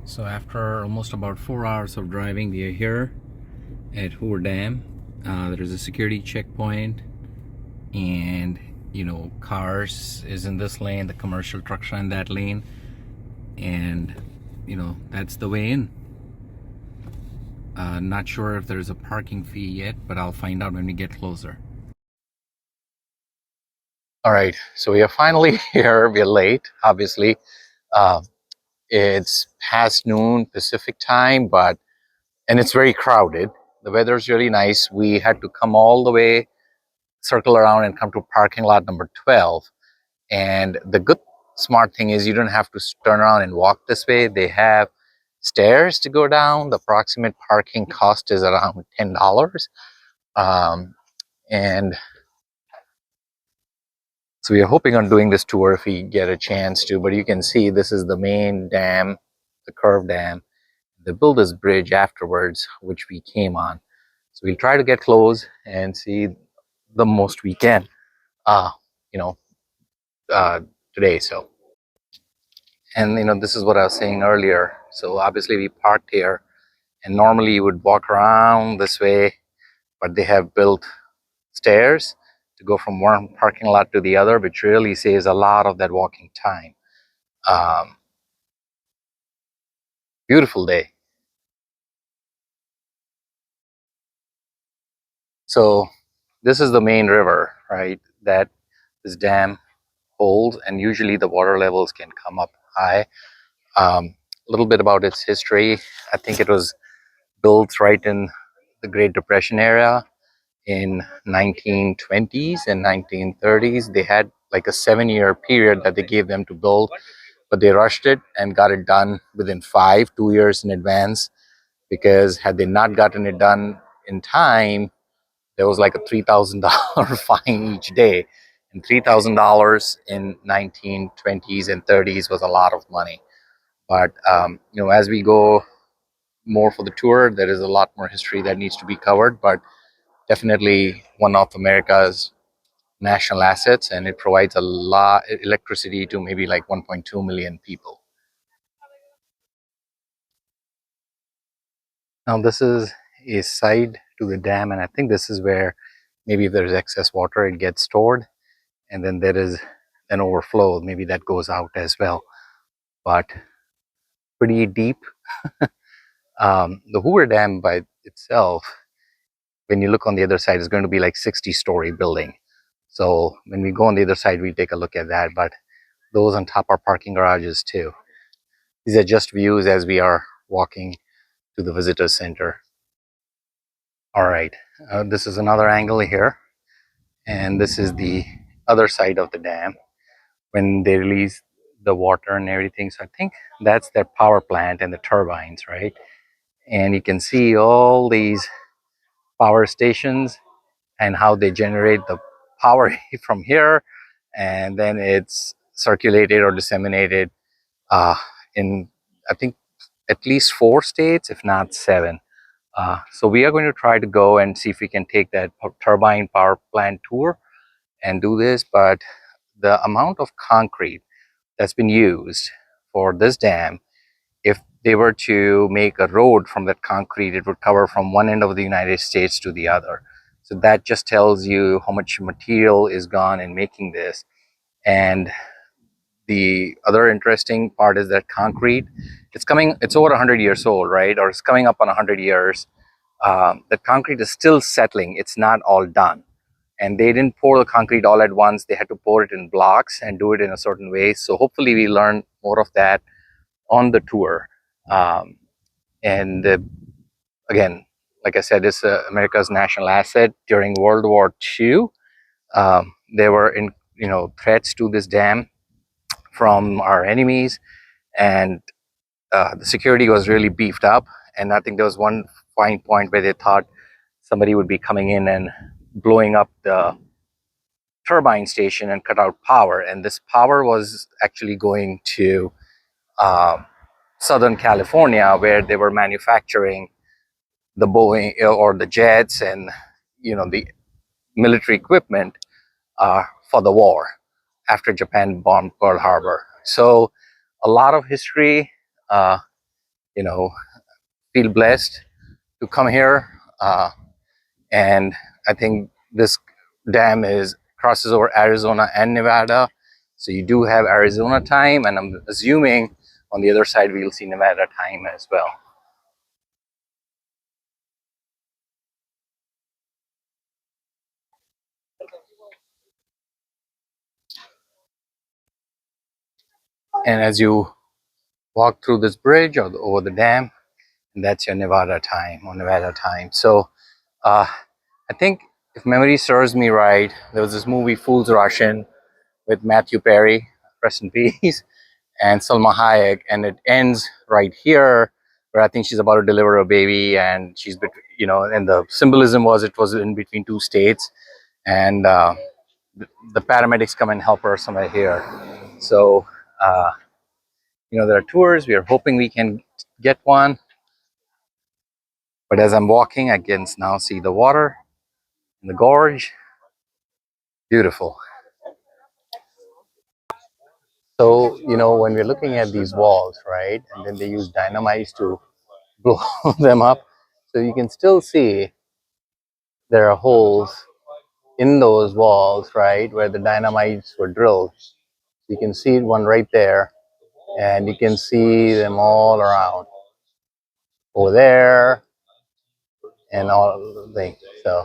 So after almost about 4 hours of driving, we are here at Hoover Dam. There is a security checkpoint, and cars is in this lane, the commercial trucks are in that lane, and that's the way in. Not sure if there's a parking fee yet, but I'll find out when we get closer. All right, so we are finally here. We're late, obviously. Uh, it's past noon Pacific time, and it's very crowded. The weather's really nice. We had to come all the way, circle around, and come to parking lot number 12. And the good, smart thing is you don't have to turn around and walk this way. They have stairs to go down. The approximate parking cost is around $10. And so we are hoping on doing this tour if we get a chance to. But you can see this is the main dam, the curved dam. They built this bridge afterwards, which we came on. So we'll try to get close and see the most we can, uh, you know, uh, today. So, and this is what I was saying earlier. So obviously we parked here, and normally you would walk around this way, but they have built stairs to go from one parking lot to the other, which really saves a lot of that walking time. Um, Beautiful day. So this is the main river, right? That this dam holds, and usually the water levels can come up high. A little bit about its history. I think it was built right in the Great Depression era in 1920s and 1930s. They had like a 7-year period that they gave them to build, but they rushed it and got it done within 2 years in advance, because had they not gotten it done in time, there was like a $3,000 fine each day. And $3,000 in 1920s and 30s was a lot of money. But as we go more for the tour, there is a lot more history that needs to be covered. But definitely one of America's national assets, and it provides a lot of electricity to maybe like 1.2 million people. Now this is a side to the dam, and I think this is where maybe if there's excess water, it gets stored, and then there is an overflow. Maybe that goes out as well. But pretty deep. The Hoover Dam by itself, when you look on the other side, is going to be like 60-story building. So when we go on the other side, we take a look at that. But those on top are parking garages too. These are just views as we are walking to the visitor center. All right, this is another angle here, and this is the other side of the dam when they release the water and everything. So I think that's their power plant and the turbines, right? And you can see all these power stations and how they generate the power from here, and then it's circulated or disseminated uh, in, I think, at least 4 states, if not 7. So we are going to try to go and see if we can take that turbine power plant tour and do this. But the amount of concrete that's been used for this dam, if they were to make a road from that concrete, it would cover from one end of the United States to the other. So that just tells you how much material is gone in making this. And the other interesting part is that concrete, it's over 100 years old, right? Or it's coming up on 100 years. The concrete is still settling. It's not all done. And they didn't pour the concrete all at once. They had to pour it in blocks and do it in a certain way. So hopefully we learn more of that on the tour. Um, and again, like I said, it's America's national asset. During World War II, there were threats to this dam from our enemies, and the security was really beefed up. And I think there was one fine point where they thought somebody would be coming in and blowing up the turbine station and cut out power. And this power was actually going to Southern California, where they were manufacturing the Boeing or the jets and the military equipment for the war after Japan bombed Pearl Harbor. So a lot of history. you know, feel blessed to come here. And I think this dam is crosses over Arizona and Nevada. So you do have Arizona time, and I'm assuming on the other side we'll see Nevada time as well. And as you walk through this bridge or over the dam, and that's your Nevada time or Nevada time. So uh, I think if memory serves me right, there was this movie Fools Rush In with Matthew Perry, rest in peace, and Salma Hayek, and it ends right here where I think she's about to deliver a baby, and she's, and the symbolism was it was in between two states, and the paramedics come and help her somewhere here. So, there are tours. We are hoping we can get one, but as I'm walking, I can now see the water in the gorge. Beautiful. So, when we're looking at these walls, right, and then they use dynamite to blow them up, so you can still see there are holes in those walls, right, where the dynamites were drilled. You can see one right there, and you can see them all around over there and all the things. So